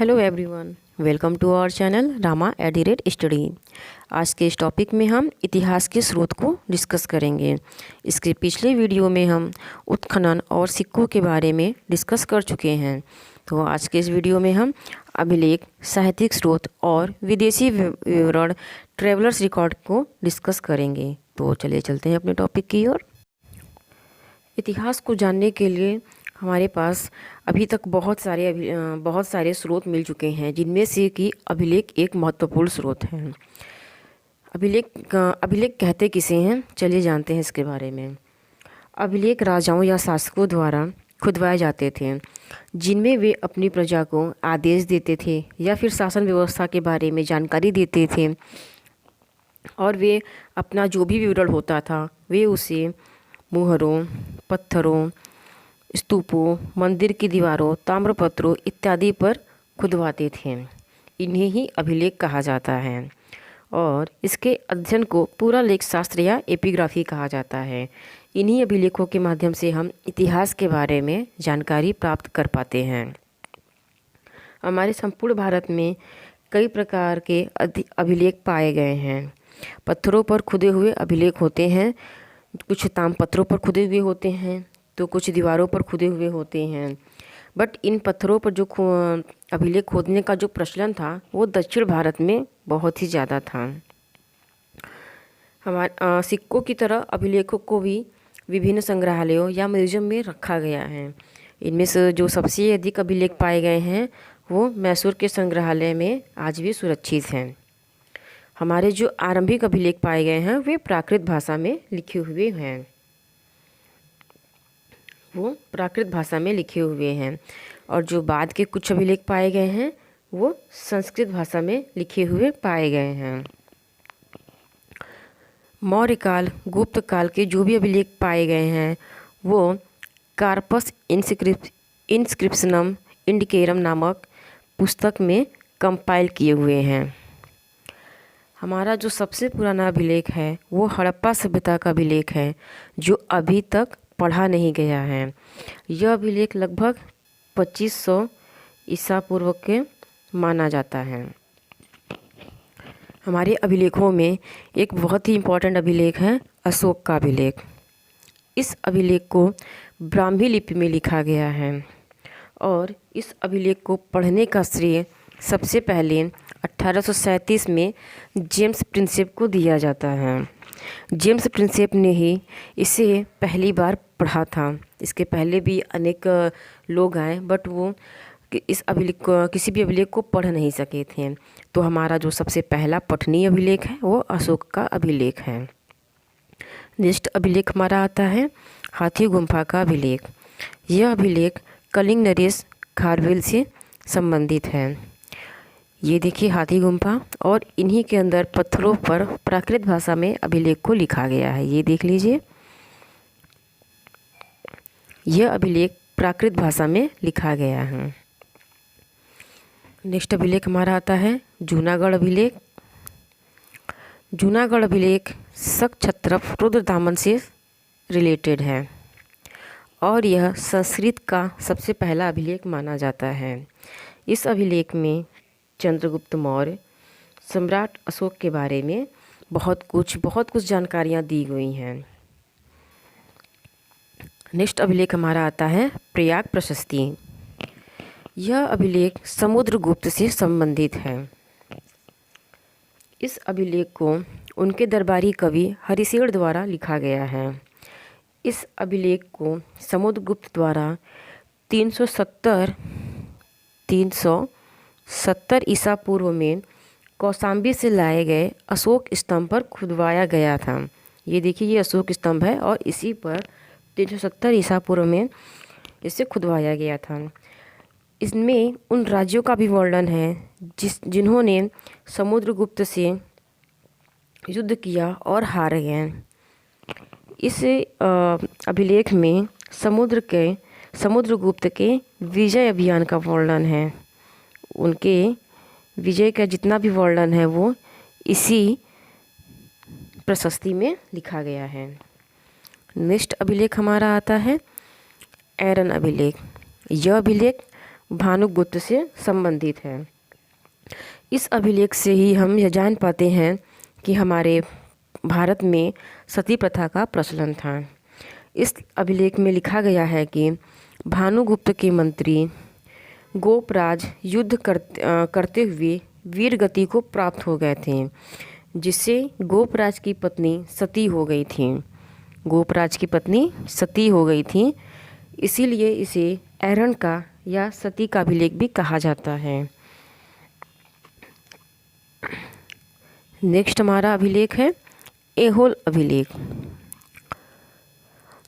Hello everyone, welcome to our channel Rama @study. आज के इस टॉपिक में हम इतिहास के स्रोत को डिस्कस करेंगे। इसके पिछले वीडियो में हम उत्खनन और सिक्कों के बारे में डिस्कस कर चुके हैं। तो आज के इस वीडियो में हम अभिलेख, साहित्यिक स्रोत और विदेशी विवरण, ट्रेवलर्स रिकॉर्ड को डिस्कस करेंगे। तो चलिए चलते हैं अपने टॉपिक की ओर। इतिहास को जानने के लिए हमारे पास अभी तक बहुत सारे स्रोत मिल चुके हैं, जिनमें से कि अभिलेख एक महत्वपूर्ण स्रोत है। अभिलेख कहते किसे हैं, चलिए जानते हैं इसके बारे में। अभिलेख राजाओं या शासकों द्वारा खुदवाए जाते थे, जिनमें वे अपनी प्रजा को आदेश देते थे या फिर शासन व्यवस्था के बारे में जानकारी देते थे, और वे अपना जो भी विवरण होता था वे उसे मुहरों, पत्थरों, स्तूपों, मंदिर की दीवारों, ताम्रपत्रों इत्यादि पर खुदवाते थे। इन्हें ही अभिलेख कहा जाता है और इसके अध्ययन को पूरा लेख शास्त्र या एपिग्राफी कहा जाता है। इन्हीं अभिलेखों के माध्यम से हम इतिहास के बारे में जानकारी प्राप्त कर पाते हैं। हमारे संपूर्ण भारत में कई प्रकार के अभिलेख पाए गए हैं। पत्थरों पर खुदे हुए अभिलेख होते हैं, कुछ ताम्रपत्रों पर खुदे हुए होते हैं, तो कुछ दीवारों पर खुदे हुए होते हैं। बट इन पत्थरों पर जो अभिलेख खोदने का जो प्रचलन था वो दक्षिण भारत में बहुत ही ज़्यादा था। हमारे सिक्कों की तरह अभिलेखों को भी विभिन्न संग्रहालयों या म्यूजियम में रखा गया है। इनमें से जो सबसे अधिक अभिलेख पाए गए हैं वो मैसूर के संग्रहालय में आज भी सुरक्षित हैं। हमारे जो आरंभिक अभिलेख पाए गए हैं वे प्राकृत भाषा में लिखे हुए हैं, और जो बाद के कुछ अभिलेख पाए गए हैं वो संस्कृत भाषा में लिखे हुए पाए गए हैं। मौर्य काल, गुप्त काल के जो भी अभिलेख पाए गए हैं वो कार्पस इंस्क्रिप्शनम इंडिकेरम नामक पुस्तक में कंपाइल किए हुए हैं। हमारा जो सबसे पुराना अभिलेख है वो हड़प्पा सभ्यता का अभिलेख है, जो अभी तक पढ़ा नहीं गया है। यह अभिलेख लगभग 2500 ईसा पूर्व के माना जाता है। हमारे अभिलेखों में एक बहुत ही इम्पोर्टेंट अभिलेख है अशोक का अभिलेख। इस अभिलेख को ब्राह्मी लिपि में लिखा गया है और इस अभिलेख को पढ़ने का श्रेय सबसे पहले 1837 में जेम्स प्रिंसेप को दिया जाता है। जेम्स प्रिंसेप ने ही इसे पहली बार पढ़ा था। इसके पहले भी अनेक लोग आए, बट वो किसी भी अभिलेख को पढ़ नहीं सके थे। तो हमारा जो सबसे पहला पठनीय अभिलेख है वो अशोक का अभिलेख है। नेक्स्ट अभिलेख हमारा आता है हाथी गुम्फा का अभिलेख। यह अभिलेख कलिंग नरेश खारवेल से संबंधित है। ये देखिए हाथी गुम्फा, और इन्हीं के अंदर पत्थरों पर प्राकृत भाषा में अभिलेख को लिखा गया है। ये देख लीजिए, यह अभिलेख प्राकृत भाषा में लिखा गया है। नेक्स्ट अभिलेख हमारा आता है जूनागढ़ अभिलेख। जूनागढ़ अभिलेख शक क्षत्रप रुद्रदामन से रिलेटेड है और यह संस्कृत का सबसे पहला अभिलेख माना जाता है। इस अभिलेख में चंद्रगुप्त मौर्य, सम्राट अशोक के बारे में बहुत कुछ जानकारियाँ दी गई हैं। नेक्स्ट अभिलेख हमारा आता है प्रयाग प्रशस्ति। यह अभिलेख समुद्रगुप्त से संबंधित है। इस अभिलेख को उनके दरबारी कवि हरिशेर द्वारा लिखा गया है। इस अभिलेख को समुद्रगुप्त द्वारा 370 ईसा पूर्व में कौशाम्बी से लाए गए अशोक स्तंभ पर खुदवाया गया था। ये देखिए, ये अशोक स्तंभ है और इसी पर 370 ईसा पूर्व में इसे खुदवाया गया था। इसमें उन राज्यों का भी वर्णन है जिन्होंने समुद्रगुप्त से युद्ध किया और हार गए। इस अभिलेख में समुद्रगुप्त के विजय अभियान का वर्णन है। उनके विजय का जितना भी वर्णन है वो इसी प्रशस्ति में लिखा गया है। नेक्स्ट अभिलेख हमारा आता है ऐरन अभिलेख। यह अभिलेख भानुगुप्त से संबंधित है। इस अभिलेख से ही हम यह जान पाते हैं कि हमारे भारत में सती प्रथा का प्रचलन था। इस अभिलेख में लिखा गया है कि भानुगुप्त के मंत्री गोपराज युद्ध करते हुए वीर गति को प्राप्त हो गए थे, जिससे गोपराज की पत्नी सती हो गई थी। गोपराज की पत्नी सती हो गई थी, इसीलिए इसे ऐरण का या सती का अभिलेख भी कहा जाता है। नेक्स्ट हमारा अभिलेख है ऐहोल अभिलेख,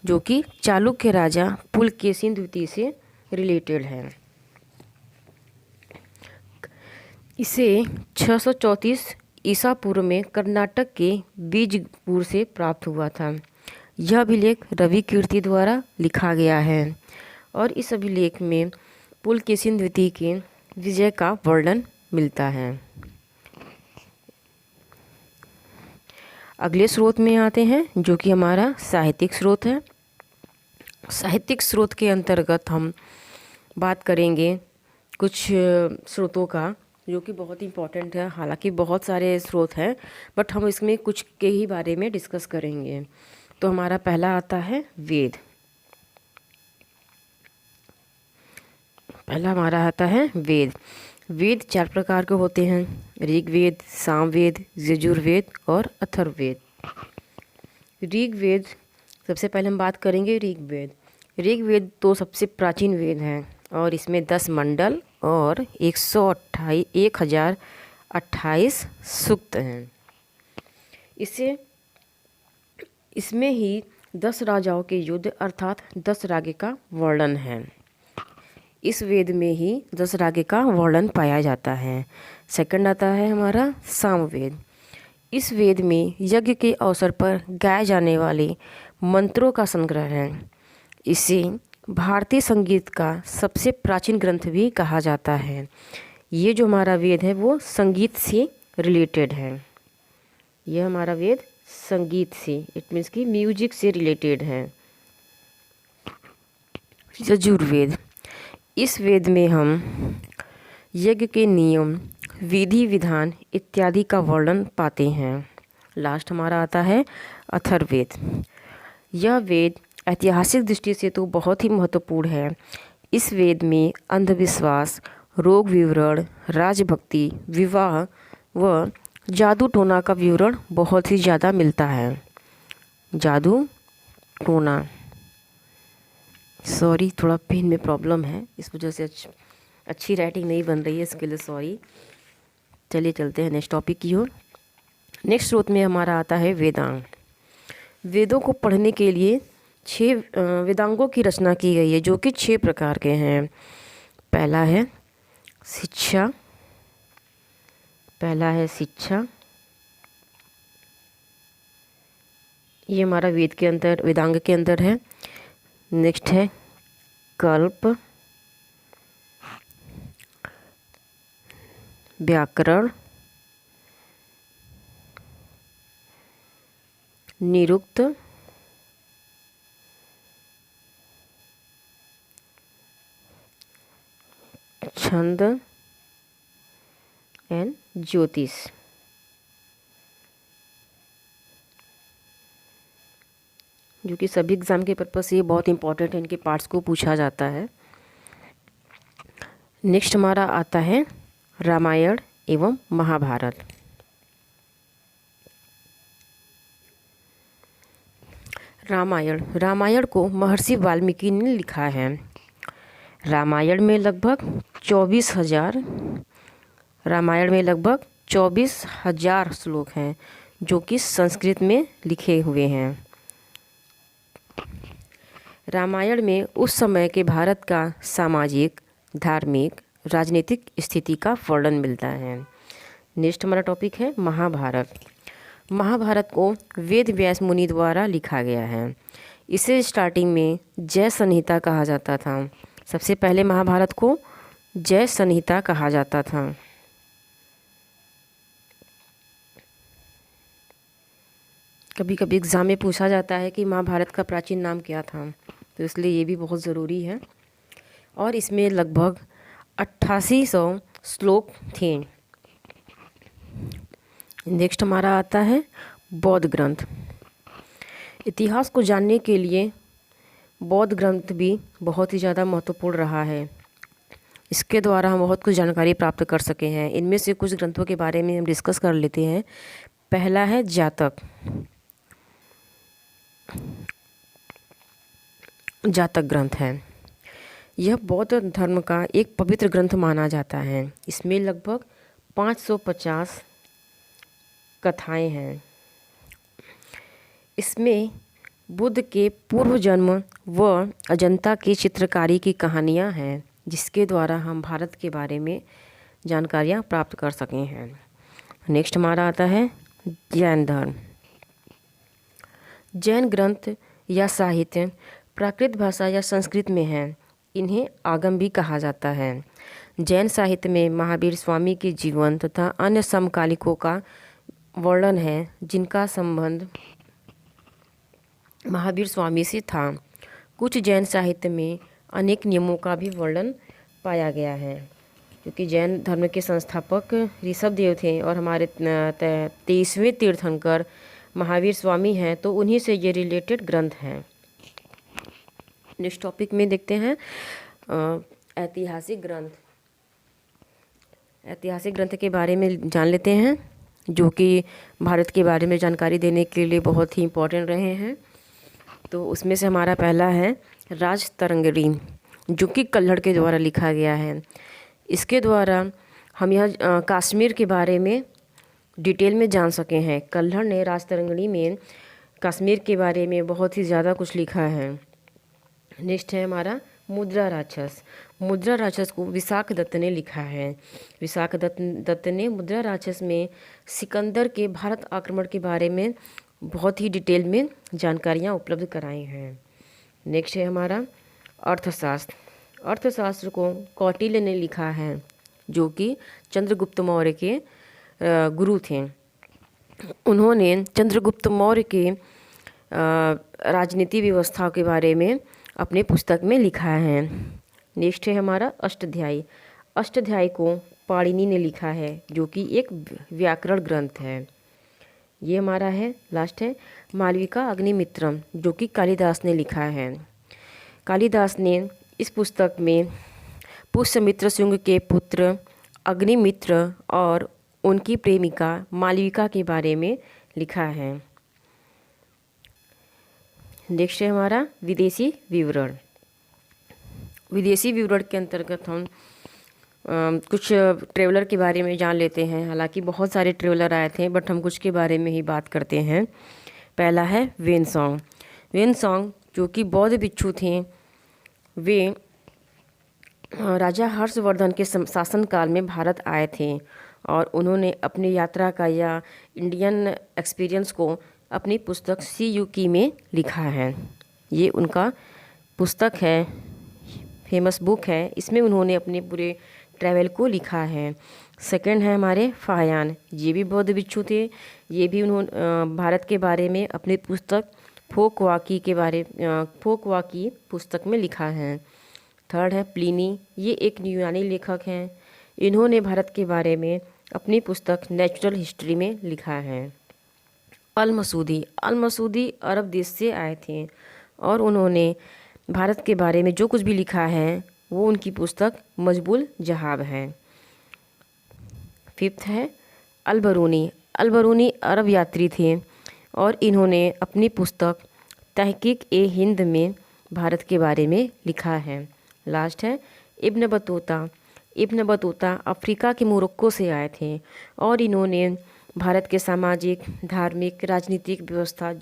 जो कि चालुक्य राजा पुलकेशिन द्वितीय से रिलेटेड है। इसे 634 ईसा पूर्व में कर्नाटक के बीजपुर से प्राप्त हुआ था। यह अभिलेख रवि कीर्ति द्वारा लिखा गया है और इस अभिलेख में पुलकेशिन द्वितीय के विजय का वर्णन मिलता है। अगले स्रोत में आते हैं, जो कि हमारा साहित्यिक स्रोत है। साहित्यिक स्रोत के अंतर्गत हम बात करेंगे कुछ स्रोतों का, जो कि बहुत इम्पोर्टेंट है। हालांकि बहुत सारे स्रोत हैं, बट हम इसमें कुछ के ही बारे में डिस्कस करेंगे। तो हमारा पहला आता है वेद। पहला हमारा आता है वेद। वेद 4 प्रकार के होते हैं: ऋग्वेद, सामवेद, यजुर्वेद और अथर्ववेद। ऋग्वेद, सबसे पहले हम बात करेंगे ऋग्वेद। ऋग्वेद तो सबसे प्राचीन वेद है और इसमें 10 मंडल और 1028 सूक्त हैं। इसमें ही 10 राजाओं के युद्ध अर्थात 10 रागे का वर्णन है। इस वेद में ही 10 रागे का वर्णन पाया जाता है। सेकंड आता है हमारा सामवेद। इस वेद में यज्ञ के अवसर पर गाए जाने वाले मंत्रों का संग्रह है। इसे भारतीय संगीत का सबसे प्राचीन ग्रंथ भी कहा जाता है। ये जो हमारा वेद है वो संगीत से रिलेटेड है। यह हमारा वेद संगीत से, इट मीन्स कि म्यूजिक से रिलेटेड है। यजुर्वेद, इस वेद में हम यज्ञ के नियम, विधि विधान इत्यादि का वर्णन पाते हैं। लास्ट हमारा आता है अथर्ववेद। यह वेद ऐतिहासिक दृष्टि से तो बहुत ही महत्वपूर्ण है। इस वेद में अंधविश्वास, रोग विवरण, राजभक्ति, विवाह व जादू टोना का विवरण बहुत ही ज़्यादा मिलता है। जादू टोना, सॉरी थोड़ा पेन में प्रॉब्लम है, इस वजह से अच्छी राइटिंग नहीं बन रही है, इसके लिए सॉरी। चलिए चलते हैं नेक्स्ट टॉपिक की ओर। नेक्स्ट स्रोत में हमारा आता है वेदांग। वेदों को पढ़ने के लिए 6 वेदांगों की रचना की गई है, जो कि 6 प्रकार के हैं। पहला है शिक्षा। ये हमारा वेदांग के अंदर है। नेक्स्ट है कल्प, व्याकरण, निरुक्त, छंद एंड ज्योतिष। जो कि सभी एग्ज़ाम के पर्पज से ये बहुत इंपॉर्टेंट है, इनके पार्ट्स को पूछा जाता है। नेक्स्ट हमारा आता है रामायण एवं महाभारत। रामायण को महर्षि वाल्मीकि ने लिखा है। रामायण में लगभग 24,000 श्लोक हैं, जो कि संस्कृत में लिखे हुए हैं। रामायण में उस समय के भारत का सामाजिक, धार्मिक, राजनीतिक स्थिति का वर्णन मिलता है। नेक्स्ट हमारा टॉपिक है महाभारत। महाभारत को वेद व्यास मुनि द्वारा लिखा गया है। इसे स्टार्टिंग में जय संहिता कहा जाता था। सबसे पहले महाभारत को जय संहिता कहा जाता था। कभी कभी एग्ज़ाम में पूछा जाता है कि महाभारत का प्राचीन नाम क्या था, तो इसलिए ये भी बहुत ज़रूरी है। और इसमें लगभग 8800 श्लोक थे। नेक्स्ट हमारा आता है बौद्ध ग्रंथ। इतिहास को जानने के लिए बौद्ध ग्रंथ भी बहुत ही ज़्यादा महत्वपूर्ण रहा है। इसके द्वारा हम बहुत कुछ जानकारी प्राप्त कर सके हैं। इनमें से कुछ ग्रंथों के बारे में हम डिस्कस कर लेते हैं। पहला है जातक। जातक ग्रंथ है। यह बौद्ध धर्म का एक पवित्र ग्रंथ माना जाता है। इसमें लगभग 550 कथाएं हैं। इसमें बुद्ध के पूर्व जन्म व अजंता की चित्रकारी की कहानियां हैं, जिसके द्वारा हम भारत के बारे में जानकारियां प्राप्त कर सके हैं। नेक्स्ट हमारा आता है जैन धर्म। जैन ग्रंथ या साहित्य प्राकृत भाषा या संस्कृत में है। इन्हें आगम भी कहा जाता है। जैन साहित्य में महावीर स्वामी के जीवन तथा अन्य समकालिकों का वर्णन है, जिनका संबंध महावीर स्वामी से था। कुछ जैन साहित्य में अनेक नियमों का भी वर्णन पाया गया है, क्योंकि जैन धर्म के संस्थापक ऋषभदेव थे और हमारे 23वें तीर्थंकर महावीर स्वामी हैं, तो उन्हीं से ये रिलेटेड ग्रंथ हैं। नेक्स्ट टॉपिक में देखते हैं ऐतिहासिक ग्रंथ। ऐतिहासिक ग्रंथ के बारे में जान लेते हैं, जो कि भारत के बारे में जानकारी देने के लिए बहुत ही इम्पोर्टेंट रहे हैं। तो उसमें से हमारा पहला है राजतरंगिणी, जो कि कल्हड़ के द्वारा लिखा गया है। इसके द्वारा हम यह कश्मीर के बारे में डिटेल में जान सके हैं। कल्हड़ ने राजतरंगिणी में कश्मीर के बारे में बहुत ही ज़्यादा कुछ लिखा है। नेक्स्ट है हमारा मुद्रा राक्षस। मुद्रा राक्षस को विशाख दत्त ने लिखा है। विशाख दत्त ने मुद्रा राक्षस में सिकंदर के भारत आक्रमण के बारे में बहुत ही डिटेल में जानकारियाँ उपलब्ध कराई हैं। नेक्स्ट है हमारा अर्थशास्त्र। अर्थशास्त्र को कौटिल्य ने लिखा है, जो कि चंद्रगुप्त मौर्य के गुरु थे। उन्होंने चंद्रगुप्त मौर्य के राजनीति व्यवस्था के बारे में अपने पुस्तक में लिखा है। नेक्स्ट है हमारा अष्टाध्यायी। अष्टाध्यायी को पाणिनि ने लिखा है, जो कि एक व्याकरण ग्रंथ है। ये हमारा है लास्ट है मालविका अग्निमित्रम, जो कि कालिदास ने लिखा है। कालिदास ने इस पुस्तक में पुष्यमित्र शुंग के पुत्र अग्निमित्र और उनकी प्रेमिका मालविका के बारे में लिखा है। नेक्स्ट है हमारा विदेशी विवरण। विदेशी विवरण के अंतर्गत हम कुछ ट्रेवलर के बारे में जान लेते हैं। हालांकि बहुत सारे ट्रेवलर आए थे, बट हम कुछ के बारे में ही बात करते हैं। पहला है वेनसोंग। वेनसोंग जो कि बौद्ध भिक्षु थे, वे राजा हर्षवर्धन के शासनकाल में भारत आए थे और उन्होंने अपनी यात्रा का या इंडियन एक्सपीरियंस को अपनी पुस्तक सी यू की में लिखा है। ये उनका पुस्तक है, फेमस बुक है। इसमें उन्होंने अपने पूरे ट्रैवल को लिखा है। सेकंड है हमारे फाहियान। ये भी बौद्ध भिक्षु थे। ये भी उन्होंने भारत के बारे में अपनी पुस्तक फोक वाकी पुस्तक में लिखा है। थर्ड है प्लिनी। ये एक यूनानी लेखक हैं। इन्होंने भारत के बारे में अपनी पुस्तक नेचुरल हिस्ट्री में लिखा है। अल मसूदी अरब देश से आए थे और उन्होंने भारत के बारे में जो कुछ भी लिखा है वो उनकी पुस्तक मजबूल जहाब है। फिफ्थ है अल-बरूनी अरब यात्री थे और इन्होंने अपनी पुस्तक तहकीक ए हिंद में भारत के बारे में लिखा है। लास्ट है इब्न बतूता अफ्रीका के मोरक्को से आए थे और इन्होंने भारत के सामाजिक, धार्मिक, राजनीतिक व्यवस्था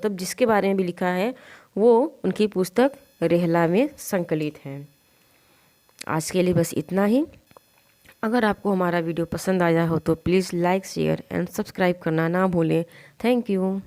जिसके बारे में भी लिखा है वो उनकी पुस्तक रेहला में संकलित है। आज के लिए बस इतना ही। अगर आपको हमारा वीडियो पसंद आया हो तो please like, share and subscribe करना ना भूलें। Thank you.